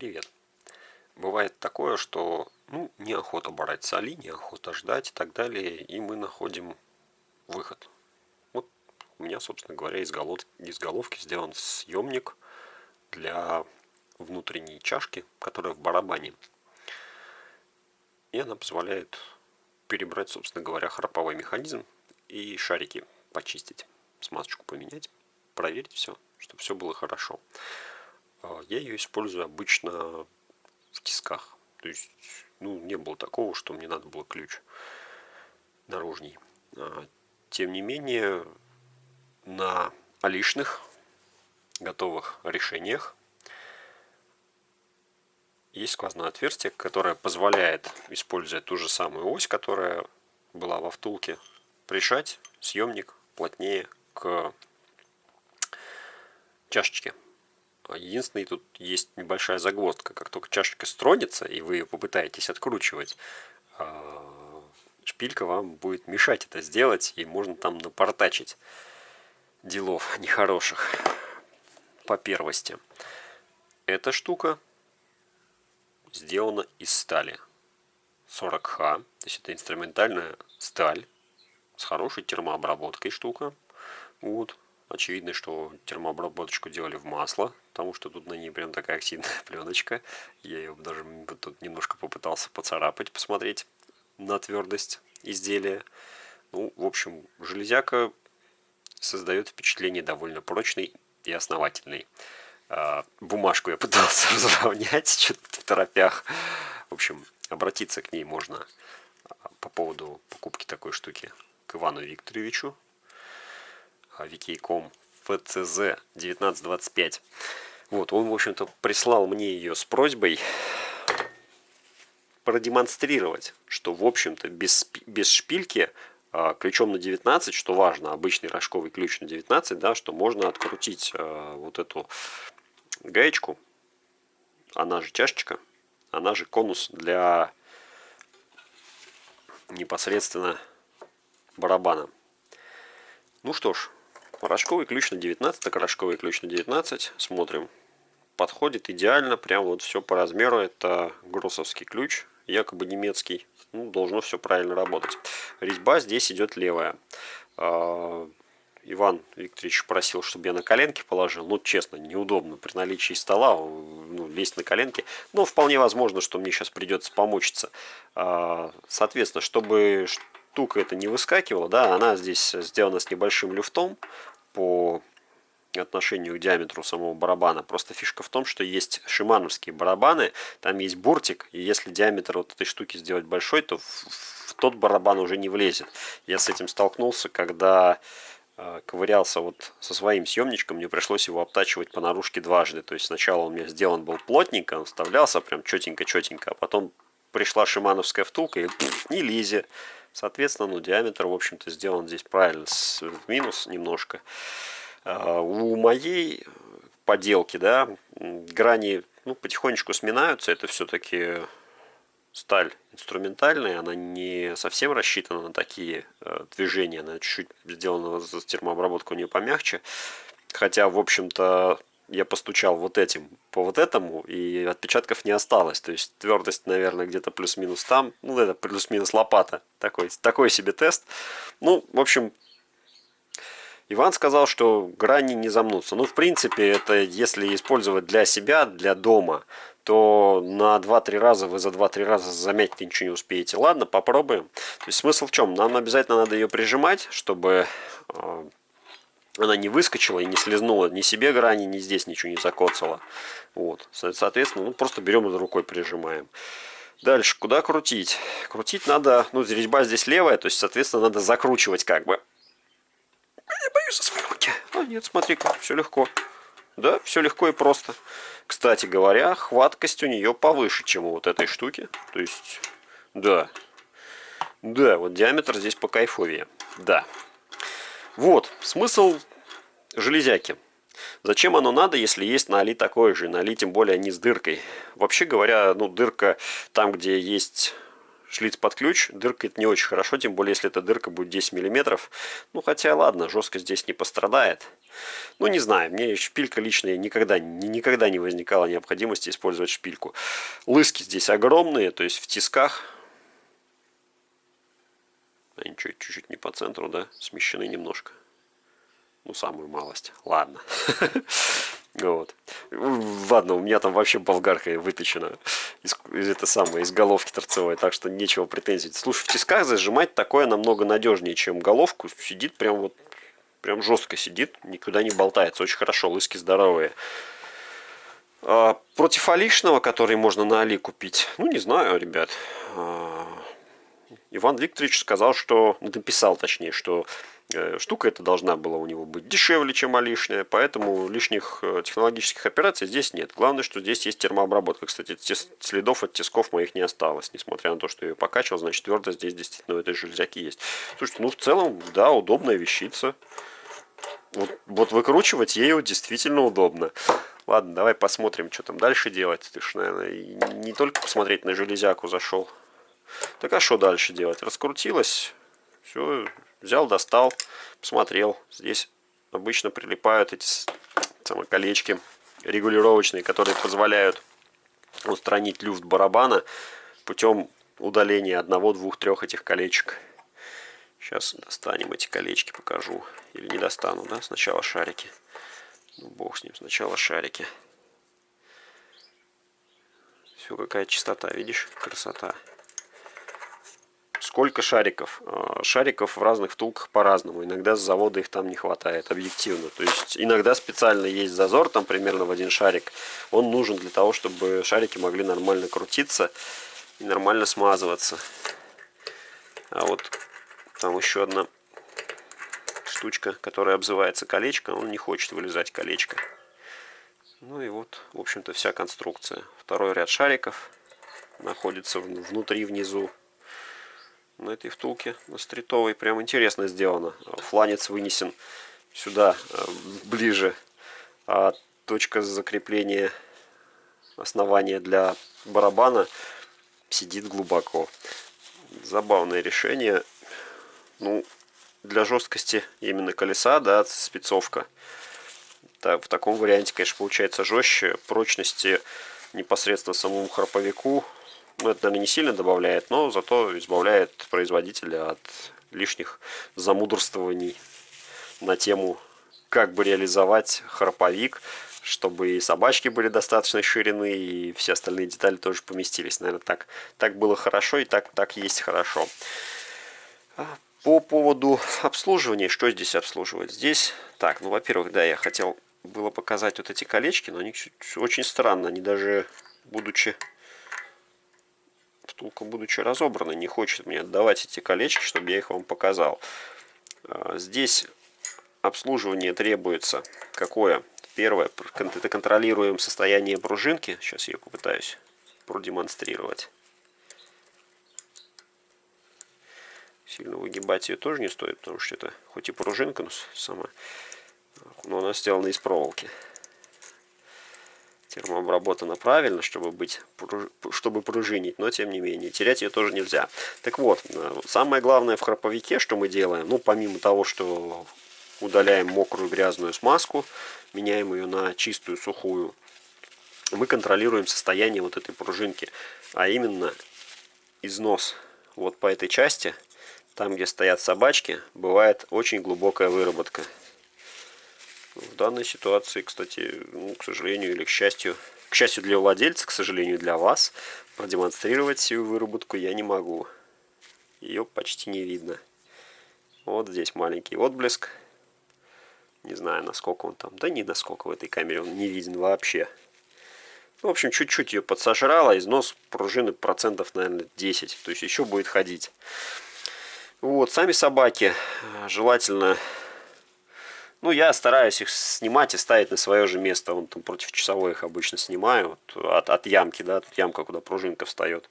Привет. Бывает такое, что неохота брать соли, неохота ждать и так далее, и мы находим выход. Вот у меня, собственно говоря, из головки сделан съемник для внутренней чашки, которая в барабане. И она позволяет перебрать, собственно говоря, храповой механизм и шарики почистить, смазочку поменять, проверить все, чтобы все было хорошо. Я ее использую обычно в тисках. То есть, не было такого, что мне надо было ключ наружный. Тем не менее, на алишных готовых решениях есть сквозное отверстие, которое позволяет, используя ту же самую ось, которая была во втулке, прижать съемник плотнее к чашечке. Единственное, тут есть небольшая загвоздка. Как только чашечка стронется, и вы ее попытаетесь откручивать, шпилька вам будет мешать это сделать, и можно там напортачить делов нехороших по первости. Эта штука сделана из стали 40Х, то есть это инструментальная сталь с хорошей термообработкой штука. Вот. Очевидно, что термообработочку делали в масло, потому что тут на ней прям такая оксидная пленочка. Я ее даже тут немножко попытался поцарапать, посмотреть на твердость изделия. В общем, железяка создает впечатление довольно прочной и основательной. Бумажку я пытался разровнять, что-то в торопях. В общем, обратиться к ней можно по поводу покупки такой штуки к Ивану Викторовичу. Викейком ФЦЗ 1925. Вот, он, в общем-то, прислал мне ее с просьбой продемонстрировать, что, в общем-то, без шпильки ключом на 19, что важно, обычный рожковый ключ на 19, да, что можно открутить вот эту гаечку, она же чашечка, она же конус для непосредственно барабана. Ну что ж, рожковый ключ на 19, так рожковый ключ на 19. Смотрим. Подходит идеально, прям вот все по размеру. Это гроссовский ключ, якобы немецкий. Должно все правильно работать. Резьба здесь идет левая. Иван Викторович просил, чтобы я на коленки положил. Честно, неудобно при наличии стола лезть на коленки. Но вполне возможно, что мне сейчас придется помучиться. Соответственно, чтобы штука эта не выскакивала, да, она здесь сделана с небольшим люфтом по отношению к диаметру самого барабана. Просто фишка в том, что есть шимановские барабаны, там есть бортик, и если диаметр вот этой штуки сделать большой, то в тот барабан уже не влезет. Я с этим столкнулся, когда ковырялся вот со своим съемничком, мне пришлось его обтачивать по наружке дважды. То есть сначала он у меня сделан был плотненько, он вставлялся прям четенько-четенько, а потом пришла шимановская втулка и не лезет. Соответственно, диаметр, в общем-то, сделан здесь правильно, с минус немножко. У моей поделки, да, грани потихонечку сминаются. Это все-таки сталь инструментальная, она не совсем рассчитана на такие движения, она чуть-чуть сделана с термообработкой у нее помягче. Хотя, в общем-то, я постучал вот этим по вот этому, и отпечатков не осталось. То есть твердость, наверное, где-то плюс-минус там. Это плюс-минус лопата. Такой себе тест. В общем, Иван сказал, что грани не замнутся. В принципе, это если использовать для себя, для дома, то на 2-3 раза вы за 2-3 раза замять ничего не успеете. Ладно, попробуем. То есть смысл в чем? Нам обязательно надо ее прижимать, чтобы она не выскочила и не слезнула ни себе грани, ни здесь ничего не закоцала. Вот. Соответственно, просто берем и рукой прижимаем. Дальше, куда крутить? Крутить надо, резьба здесь левая, то есть, соответственно, надо закручивать как бы. Я боюсь за свои руки. Нет, смотри-ка, все легко. Да, все легко и просто. Кстати говоря, хваткость у нее повыше, чем у вот этой штуки. То есть, да. Да, вот диаметр здесь по кайфовее. Да. Вот, смысл железяки. Зачем оно надо, если есть на Али такой же? На Али тем более не с дыркой. Вообще говоря, дырка там, где есть шлиц под ключ, дыркает не очень хорошо, тем более, если эта дырка будет 10 миллиметров. Ну, хотя, ладно, жесткость здесь не пострадает. Ну, не знаю, мне шпилька лично никогда не возникала необходимости использовать шпильку. Лыски здесь огромные, то есть в тисках. Они чуть-чуть не по центру, да, смещены немножко. Ну, самую малость. Ладно. Вот. Ладно, у меня там вообще болгарка выпечена из головки торцевой, так что нечего претензий. Слушай, в тисках зажимать такое намного надежнее, чем головку. Сидит прям вот, прям жестко сидит, никуда не болтается. Очень хорошо, лыски здоровые. Против алишного, который можно на Али купить, ну, не знаю, ребят. Иван Викторович сказал, что, написал точнее, что штука эта должна была у него быть дешевле, чем алишняя, поэтому лишних технологических операций здесь нет. Главное, что здесь есть термообработка. Кстати, следов от тисков моих не осталось, несмотря на то, что я ее покачивал, значит, твердо здесь действительно у этой железяки есть. Слушайте, ну, в целом, да, удобная вещица. Вот выкручивать ею действительно удобно. Ладно, давай посмотрим, что там дальше делать. Ты ж, наверное, не только посмотреть на железяку зашел. Так а что дальше делать? Раскрутилось, все, взял, достал, посмотрел. Здесь обычно прилипают эти самые колечки регулировочные, которые позволяют устранить люфт барабана путем удаления одного, двух, трех этих колечек. Сейчас достанем эти колечки, покажу. Или не достану, да? Сначала шарики. Ну, бог с ним, сначала шарики. Все, какая чистота, видишь? Красота. Сколько шариков? Шариков в разных втулках по-разному. Иногда с завода их там не хватает, объективно. То есть иногда специально есть зазор, там примерно в один шарик. Он нужен для того, чтобы шарики могли нормально крутиться и нормально смазываться. А вот там еще одна штучка, которая обзывается колечко. Он не хочет вылезать, колечко. Ну и вот, в общем-то, вся конструкция. Второй ряд шариков находится внутри, внизу. На этой втулке, на стритовой, прям интересно сделано. Фланец вынесен сюда, ближе. А точка закрепления основания для барабана сидит глубоко. Забавное решение. Ну, для жесткости именно колеса, да, спецовка. В таком варианте, конечно, получается жестче. Прочности непосредственно самому храповику, ну, это, наверное, не сильно добавляет, но зато избавляет производителя от лишних замудрствований на тему, как бы реализовать храповик, чтобы и собачки были достаточной ширины, и все остальные детали тоже поместились. Наверное, так было хорошо, и так есть хорошо. По поводу обслуживания, что здесь обслуживать? Здесь, так, ну, во-первых, да, я хотел было показать вот эти колечки, но они очень странно, они даже, втулка, будучи разобрана, не хочет мне отдавать эти колечки, чтобы я их вам показал. Здесь обслуживание требуется какое? Первое, это контролируем состояние пружинки. Сейчас я попытаюсь продемонстрировать. Сильно выгибать ее тоже не стоит, потому что это хоть и пружинка, но она сделана из проволоки. Термообработана правильно, чтобы пружинить, но тем не менее, терять ее тоже нельзя. Так вот, самое главное в храповике, что мы делаем, ну, помимо того, что удаляем мокрую грязную смазку, меняем ее на чистую, сухую, мы контролируем состояние вот этой пружинки, а именно износ. Вот по этой части, там, где стоят собачки, бывает очень глубокая выработка. В данной ситуации, кстати, ну, к сожалению или к счастью для владельца, к сожалению для вас, продемонстрировать всю выработку я не могу. Ее почти не видно. Вот здесь маленький отблеск. Не знаю, насколько он там. Да не насколько в этой камере он не виден вообще. В общем, чуть-чуть ее подсожрало. Износ пружины процентов, наверное, 10. То есть еще будет ходить. Вот, сами собаки желательно... Ну, я стараюсь их снимать и ставить на свое же место. Вон там против часовой их обычно снимаю. Вот, от ямки, да, тут ямка, куда пружинка встает.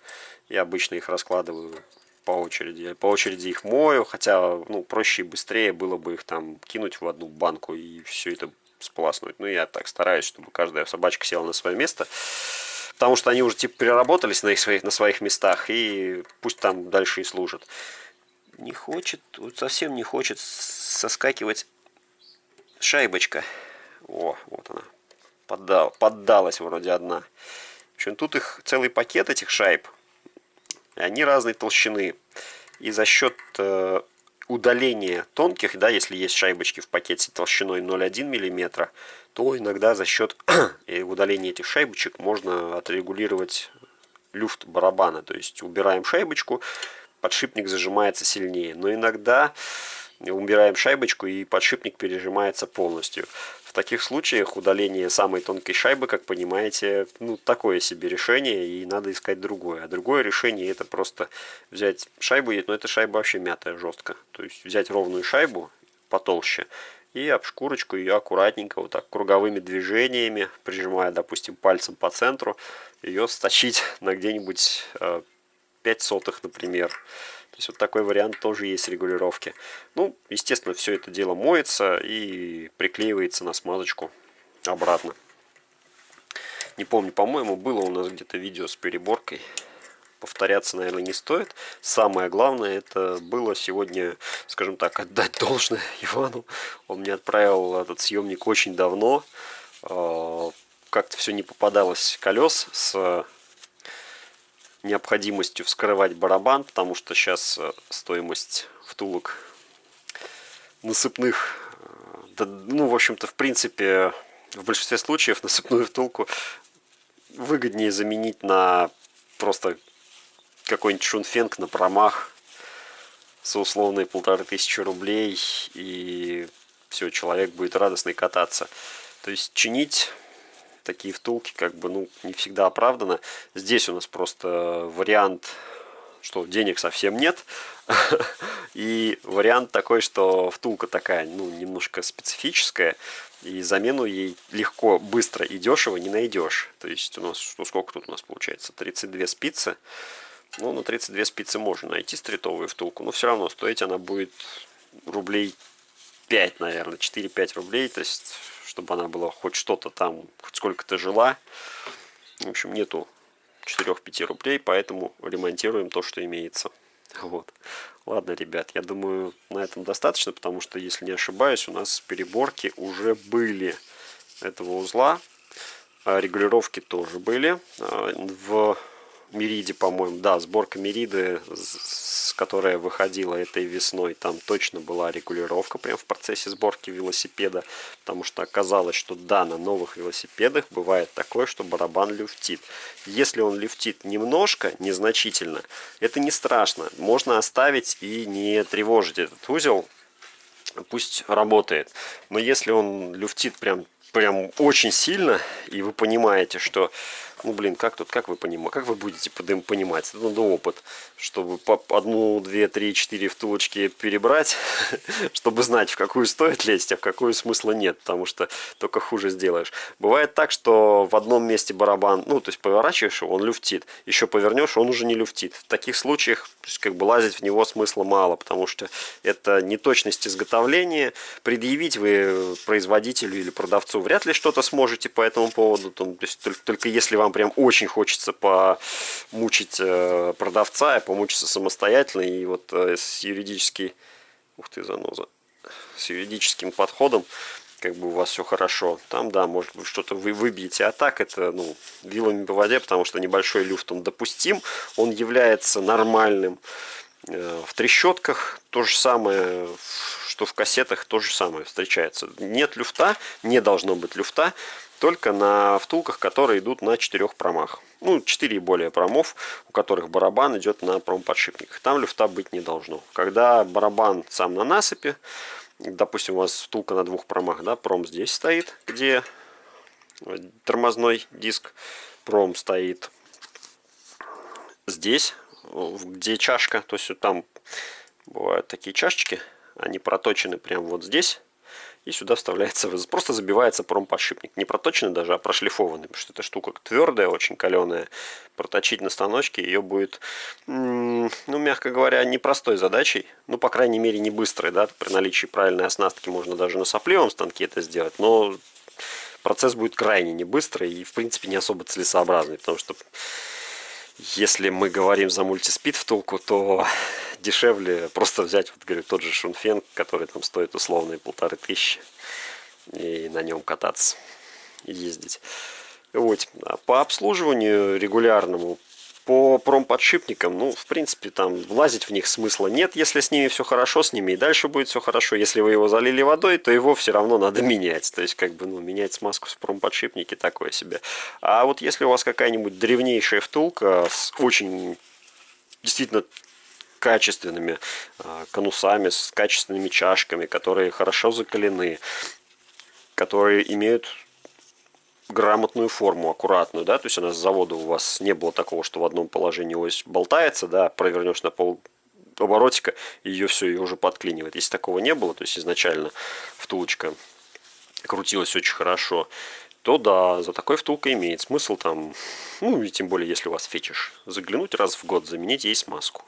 Я обычно их раскладываю по очереди. Я по очереди их мою, хотя, ну, проще и быстрее было бы их там кинуть в одну банку и все это сполоснуть. Ну, я так стараюсь, чтобы каждая собачка села на свое место. потому что они уже типа переработались на своих местах, и пусть там дальше и служат. Не хочет, вот совсем не хочет соскакивать шайбочка. О, вот она. Поддалась вроде одна. В общем, тут их целый пакет этих шайб. И они разной толщины. И за счет удаления тонких, да, если есть шайбочки в пакете толщиной 0,1 мм, то иногда за счет удаления этих шайбочек можно отрегулировать люфт барабана. То есть убираем шайбочку, подшипник зажимается сильнее. Но иногда убираем шайбочку и подшипник пережимается полностью. В таких случаях удаление самой тонкой шайбы, как понимаете, ну, такое себе решение, и надо искать другое. А другое решение это просто взять шайбу, но эта шайба вообще мятая жестко. То есть взять ровную шайбу потолще и об шкурочку ее аккуратненько, вот так круговыми движениями, прижимая, допустим, пальцем по центру, ее сточить на где-нибудь 5 сотых, например. То есть вот такой вариант тоже есть регулировки. Ну, естественно, все это дело моется и приклеивается на смазочку обратно. Не помню, по-моему, было у нас где-то видео с переборкой. Повторяться, наверное, не стоит. Самое главное, это было сегодня, скажем так, отдать должное Ивану. Он мне отправил этот съемник очень давно. Как-то все не попадалось колес с необходимостью вскрывать барабан, потому что сейчас стоимость втулок насыпных, да, ну, в общем-то, в принципе, в большинстве случаев насыпную втулку выгоднее заменить на просто какой-нибудь шунфенг на промах со условной 1500 рублей, и все, человек будет радостный кататься. То есть чинить такие втулки как бы, ну, не всегда оправдано. Здесь у нас просто вариант, что денег совсем нет. И вариант такой, что втулка такая, ну, немножко специфическая. И замену ей легко, быстро и дешево не найдешь. То есть у нас, ну, сколько тут у нас получается? 32 спицы. Ну, на 32 спицы можно найти стритовую втулку. Но все равно стоить она будет рублей 5, наверное, 4-5 рублей. То есть чтобы она была хоть что-то там, хоть сколько-то жила. В общем, нету 4-5 рублей, поэтому ремонтируем то, что имеется. Вот. Ладно, ребят, я думаю, на этом достаточно, потому что, если не ошибаюсь, у нас переборки уже были этого узла. Регулировки тоже были. В Мериде, по-моему, да, сборка Мериды, которая выходила этой весной, там точно была регулировка прямо в процессе сборки велосипеда, потому что оказалось, что да, на новых велосипедах бывает такое, что барабан люфтит. Если он люфтит немножко, незначительно, это не страшно, можно оставить и не тревожить этот узел, пусть работает. Но если он люфтит прям очень сильно, и вы понимаете, что, ну, блин, как вы понимаете, как вы будете понимать, это надо опыт, чтобы по 1, 2, 3, 4 втулочки перебрать, чтобы знать, в какую стоит лезть, а в какую смысла нет, потому что только хуже сделаешь. Бывает так, что в одном месте барабан, ну, то есть поворачиваешь его, он люфтит, еще повернешь, он уже не люфтит. В таких случаях, то есть, как бы лазить в него смысла мало, потому что это неточность изготовления. Предъявить вы производителю или продавцу вряд ли что-то сможете по этому поводу, то есть только если вам прям очень хочется помучить продавца и помучиться самостоятельно, и вот с юридическим подходом как бы у вас все хорошо. Там, да, может быть, что-то вы выбьете, а так это, ну, вилами по воде, потому что небольшой люфт он допустим, он является нормальным. В трещотках то же самое, что в кассетах, то же самое встречается. Нет люфта, не должно быть люфта, только на втулках, которые идут на 4 промах. Ну, 4 и более промов, у которых барабан идет на промподшипниках. Там люфта быть не должно. Когда барабан сам на насыпи, допустим, у вас втулка на 2 промах, да, пром здесь стоит, где тормозной диск, пром стоит здесь, где чашка, то есть там бывают такие чашечки, они проточены прямо вот здесь, и сюда вставляется, просто забивается промподшипник, не проточенный даже, а прошлифованный, потому что эта штука твердая, очень каленая, проточить на станочке ее будет, ну, мягко говоря, непростой задачей, ну, по крайней мере, не быстрой, да, при наличии правильной оснастки можно даже на сопливом станке это сделать, но процесс будет крайне не быстрый и, в принципе, не особо целесообразный, потому что если мы говорим за мультиспид втулку, то дешевле просто взять, вот говорю, тот же Шунфен, который там стоит условно 1500, и на нем кататься и ездить. Вот. А по обслуживанию регулярному, по промподшипникам, ну, в принципе, там лазить в них смысла нет. Если с ними все хорошо, с ними и дальше будет все хорошо. Если вы его залили водой, то его все равно надо менять. То есть, как бы, ну, менять смазку в промподшипнике такое себе. А вот если у вас какая-нибудь древнейшая втулка с очень действительно качественными конусами, с качественными чашками, которые хорошо закалены, которые имеют грамотную форму, аккуратную, да, то есть она с завода у вас не было такого, что в одном положении ось болтается, да, провернешь на пол оборотика, и ее все, ее уже подклинивает. Если такого не было, то есть изначально втулочка крутилась очень хорошо, то да, за такой втулкой имеет смысл там, ну и тем более, если у вас фетиш, заглянуть раз в год, заменить ей смазку.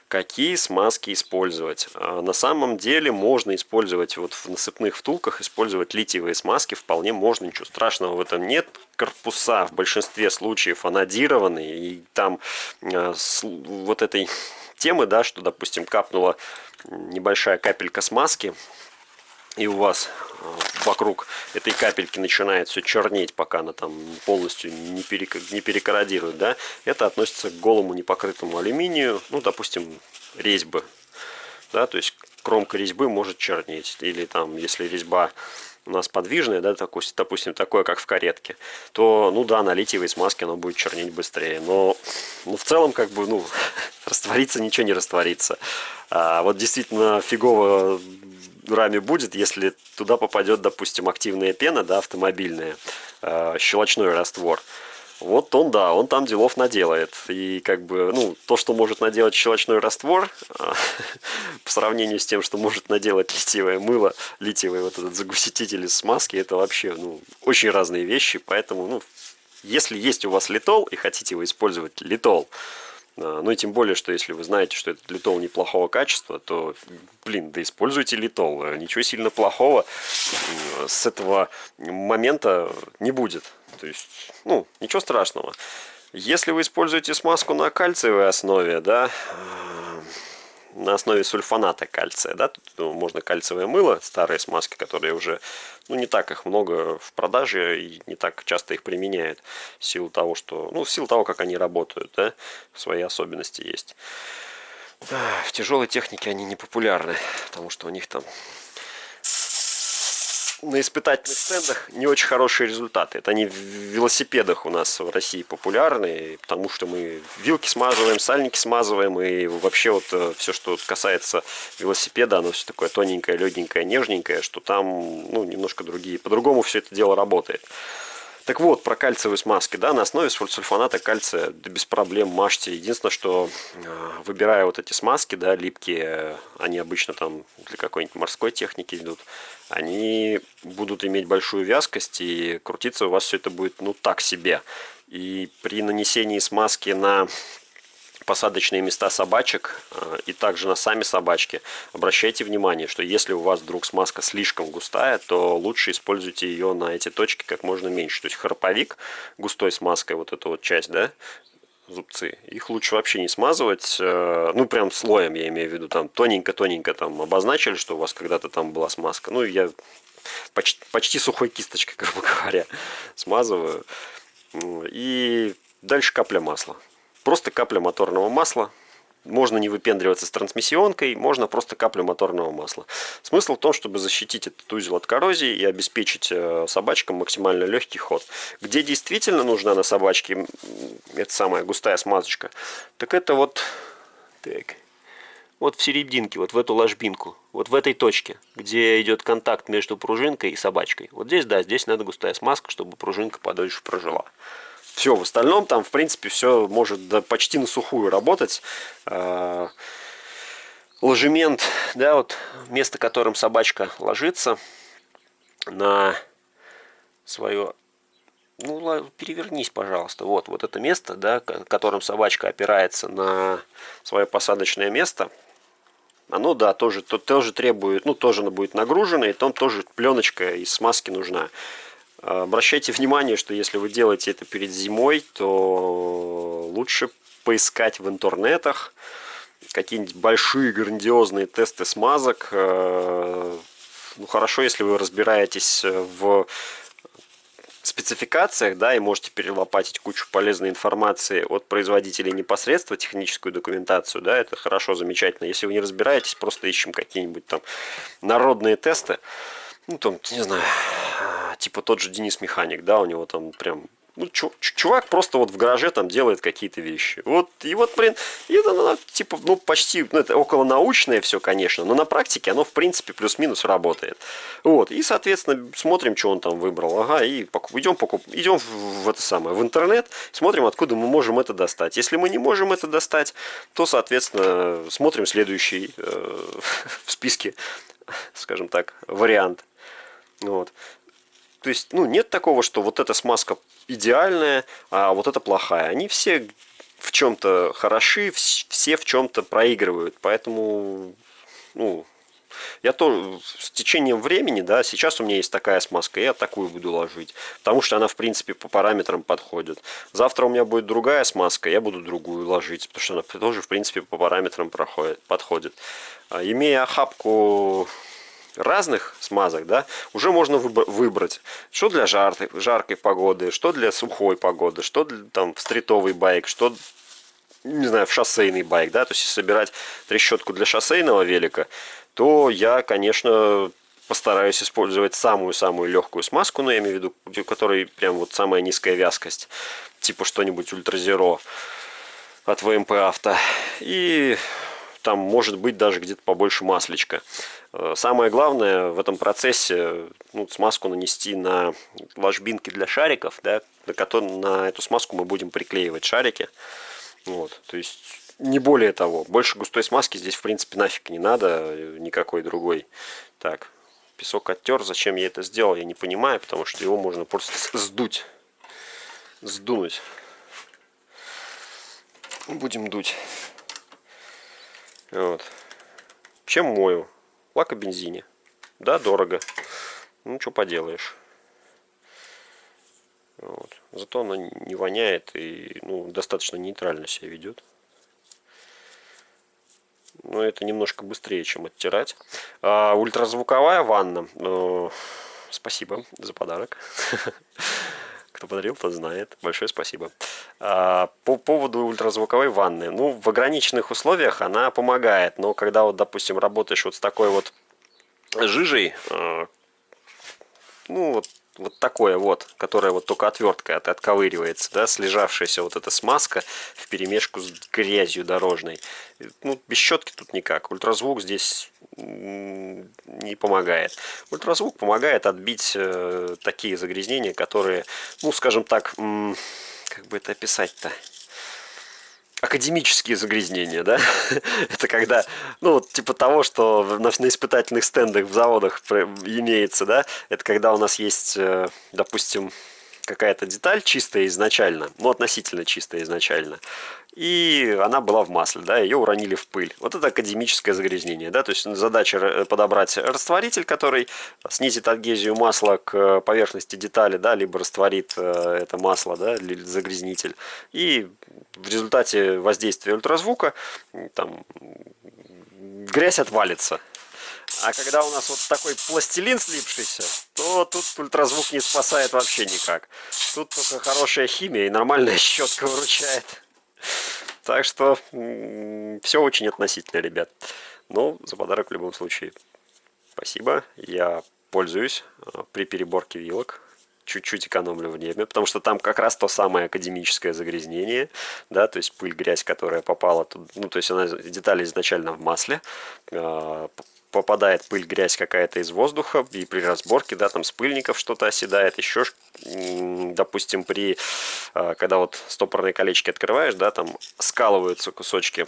Какие смазки использовать? На самом деле можно использовать вот в насыпных втулках, использовать литиевые смазки вполне можно, ничего страшного в этом нет. Корпуса в большинстве случаев анодированные, и там вот этой темы, да, что, допустим, капнула небольшая капелька смазки, и у вас вокруг этой капельки начинает все чернеть, пока она там полностью не перекорродирует, да, это относится к голому непокрытому алюминию, ну, допустим, резьбы, да, то есть кромка резьбы может чернеть, или там, если резьба у нас подвижная, да, допустим, такое, как в каретке, то, ну да, на литиевой смазке оно будет чернеть быстрее, но ну, в целом, как бы, ну, раствориться ничего не растворится. А вот действительно фигово раме будет, если туда попадет, допустим, активная пена, да, автомобильная, щелочной раствор. Вот он, да, он там делов наделает. И как бы, ну, то, что может наделать щелочной раствор, по сравнению с тем, что может наделать литиевое мыло, литиевый вот этот загусетитель из смазки, это вообще, ну, очень разные вещи. Поэтому, ну, если есть у вас литол и хотите вы использовать литол, ну и тем более, что если вы знаете, что этот литол неплохого качества, то, блин, да используйте литол. Ничего сильно плохого с этого момента не будет. То есть, ну, ничего страшного. Если вы используете смазку на кальциевой основе, да, на основе сульфоната кальция, да, тут можно кальциевое мыло, старые смазки, которые уже, ну, не так их много в продаже и не так часто их применяют в силу того, что, ну, в силу того, как они работают, да, свои особенности есть. В тяжелой технике они не популярны, потому что у них там на испытательных стендах не очень хорошие результаты. Это они в велосипедах у нас в России популярны, потому что мы вилки смазываем, сальники смазываем, и вообще вот все, что касается велосипеда, оно все такое тоненькое, легенькое, нежненькое, что там, ну, немножко другие. По-другому все это дело работает. Так вот, про кальциевые смазки, да, на основе сульфоната кальция, да, без проблем мажьте. Единственное, что выбирая вот эти смазки, да, липкие, они обычно там для какой-нибудь морской техники идут, они будут иметь большую вязкость, и крутиться у вас все это будет, ну, так себе. И при нанесении смазки на посадочные места собачек и также на сами собачки, обращайте внимание, что если у вас вдруг смазка слишком густая, то лучше используйте ее на эти точки как можно меньше. То есть храповик густой смазкой, вот эту вот часть, да, зубцы, их лучше вообще не смазывать, ну прям слоем, я имею в виду, там тоненько-тоненько там обозначили, что у вас когда-то там была смазка. Ну я почти сухой кисточкой, грубо говоря, смазываю. И дальше капля масла. Просто капля моторного масла. Можно не выпендриваться с трансмиссионкой, можно просто каплю моторного масла. Смысл в том, чтобы защитить этот узел от коррозии и обеспечить собачкам максимально легкий ход. Где действительно нужна на собачке эта самая густая смазочка, так это вот, так, вот в серединке, вот в эту ложбинку, вот в этой точке, где идет контакт между пружинкой и собачкой. Вот здесь, да, здесь надо густая смазка, чтобы пружинка подольше прожила. Все, в остальном там, в принципе, все может да, почти на сухую работать. Ложемент, да, вот место, которым собачка ложится на свое... Ну, перевернись, пожалуйста. Вот это место, да, которым собачка опирается на свое посадочное место. Оно, да, тоже требует, ну, тоже оно будет нагружено, и там тоже пленочка из смазки нужна. Обращайте внимание, что если вы делаете это перед зимой, то лучше поискать в интернетах какие-нибудь большие грандиозные тесты смазок. Ну, хорошо, если вы разбираетесь в спецификациях, да, и можете перелопатить кучу полезной информации от производителей непосредственно, техническую документацию, да, это хорошо, замечательно. Если вы не разбираетесь, просто ищем какие-нибудь там народные тесты, ну, там, не знаю, типа тот же Денис Механик, да, у него там прям, ну, чувак просто вот в гараже там делает какие-то вещи. Вот, и вот, блин, и это, типа, ну, почти, ну, это около научное все, конечно, но на практике оно, в принципе, плюс-минус работает. Вот, и, соответственно, смотрим, что он там выбрал, ага, и идем в это самое, в интернет, смотрим, откуда мы можем это достать. Если мы не можем это достать, то, соответственно, смотрим следующий в списке, скажем так, вариант. Вот. То есть, ну, нет такого, что вот эта смазка идеальная, а вот эта плохая. Они все в чем-то хороши, все в чем-то проигрывают. Поэтому, ну, я то с течением времени, да, сейчас у меня есть такая смазка, я такую буду ложить. Потому что она, в принципе, по параметрам подходит. Завтра у меня будет другая смазка, я буду другую ложить. Потому что она тоже, в принципе, по параметрам подходит. Имея охапку разных смазок, да, уже можно выбрать, что для жаркой погоды, что для сухой погоды, что для, там, в стритовый байк, что, не знаю, в шоссейный байк, да, то есть если собирать трещотку для шоссейного велика, то я, конечно, постараюсь использовать самую-самую легкую смазку, но я имею в виду, у которой прям вот самая низкая вязкость, типа что-нибудь ультразеро от ВМП Авто, и там может быть даже где-то побольше маслечка. Самое главное в этом процессе, ну, смазку нанести на ложбинки для шариков, да, на эту смазку мы будем приклеивать шарики. Вот, то есть не более того. Больше густой смазки здесь в принципе нафиг не надо, никакой другой. Так, песок оттер. Зачем я это сделал, я не понимаю, потому что его можно просто сдунуть. Будем дуть. Вот. Чем мою? Лак о бензине. Да, дорого. Ну, что поделаешь. Вот. Зато она не воняет и, ну, достаточно нейтрально себя ведет. Но это немножко быстрее, чем оттирать. Ультразвуковая ванна. Спасибо за подарок. Кто подарил, тот знает. Большое спасибо. По поводу ультразвуковой ванны. Ну, в ограниченных условиях она помогает. Но когда, вот, допустим, работаешь вот с такой вот жижей, ну, вот такое вот, которая вот только отверткой отковыривается, да, слежавшаяся вот эта смазка вперемешку с грязью дорожной. Ну, без щетки тут никак. Ультразвук здесь не помогает. Ультразвук помогает отбить такие загрязнения, которые, ну, скажем так, как бы это описать-то? Академические загрязнения, да? Это когда, ну, вот типа того, что на испытательных стендах в заводах имеется, да? Это когда у нас есть, допустим, какая-то деталь чистая изначально, ну, относительно чистая изначально, и она была в масле, да, ее уронили в пыль. Вот это академическое загрязнение, да, то есть задача подобрать растворитель, который снизит адгезию масла к поверхности детали, да, либо растворит это масло, да, или загрязнитель, и в результате воздействия ультразвука там грязь отвалится. А когда у нас вот такой пластилин слипшийся, то тут ультразвук не спасает вообще никак. Тут только хорошая химия и нормальная щетка выручает. Так что все очень относительно, ребят. Но за подарок в любом случае спасибо. Я пользуюсь при переборке вилок. Чуть-чуть экономлю время, потому что там как раз то самое академическое загрязнение, да, то есть пыль, грязь, которая попала тут, ну, то есть она деталь изначально в масле, попадает пыль, грязь какая-то из воздуха, и при разборке, да, там с пыльников что-то оседает, еще, допустим, когда вот стопорные колечки открываешь, да, там скалываются кусочки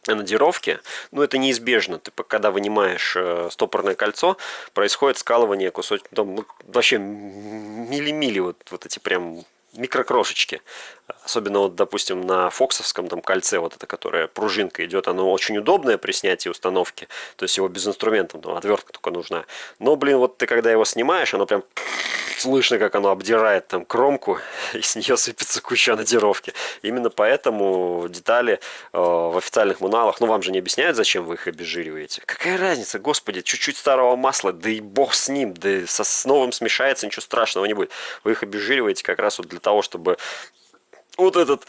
надировки, ну, это неизбежно. Ты когда вынимаешь стопорное кольцо, происходит скалывание кусочков, там, вообще мили-мили, вот эти прям микрокрошечки. Особенно вот, допустим, на фоксовском там кольце, вот это, которое пружинка идет, оно очень удобное при снятии установки, то есть его без инструментов, там отвертка только нужна. Но, блин, вот ты когда его снимаешь, оно прям слышно, как оно обдирает там кромку, и с нее сыпется куча анодировки. Именно поэтому детали в официальных мануалах, ну вам же не объясняют, зачем вы их обезжириваете. Какая разница, господи, чуть-чуть старого масла, да и бог с ним, да и с новым смешается, ничего страшного не будет. Вы их обезжириваете как раз вот для того, чтобы вот этот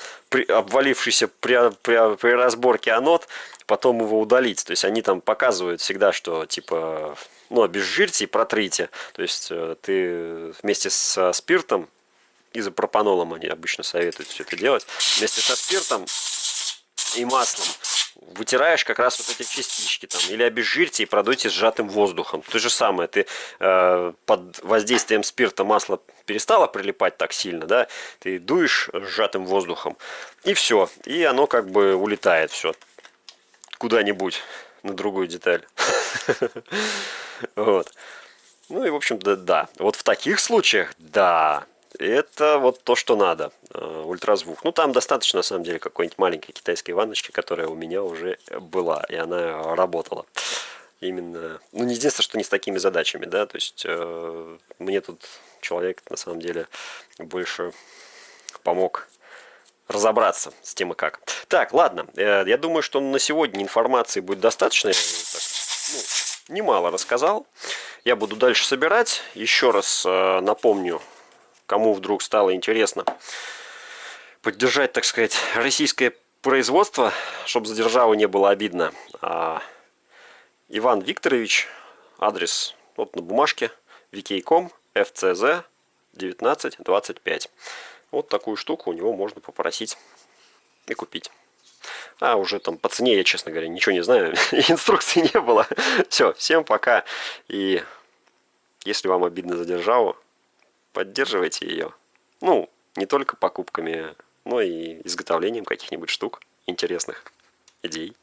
обвалившийся при разборке анод, потом его удалить. То есть они там показывают всегда, что типа, ну, обезжирьте и протрите. То есть ты вместе со спиртом, изопропанолом они обычно советуют все это делать, вместе со спиртом и маслом вытираешь как раз вот эти частички там, или обезжирьте и продуйте сжатым воздухом. То же самое, ты под воздействием спирта масло перестало прилипать так сильно, да, ты дуешь сжатым воздухом, и все, и оно как бы улетает все куда-нибудь на другую деталь. Вот. Ну и, в общем-то, да. Вот в таких случаях, да, это вот то, что надо. Ультразвук. Ну, там достаточно, на самом деле, какой-нибудь маленькой китайской ванночки, которая у меня уже была, и она работала. Именно, ну, не единственное, что не с такими задачами, да, то есть мне тут человек, на самом деле, больше помог разобраться с тем и как. Так, ладно, я думаю, что на сегодня информации будет достаточно. Я так, ну, немало рассказал. Я буду дальше собирать. Еще раз напомню, кому вдруг стало интересно поддержать, так сказать, российское производство, чтобы за державу не было обидно. Иван Викторович, адрес вот на бумажке, vk.com, fcz 1925. Вот такую штуку у него можно попросить и купить. А уже там по цене я, честно говоря, ничего не знаю. Инструкции не было. Все, всем пока. И если вам обидно за державу, поддерживайте ее. Ну, не только покупками, но и изготовлением каких-нибудь штук интересных, идей.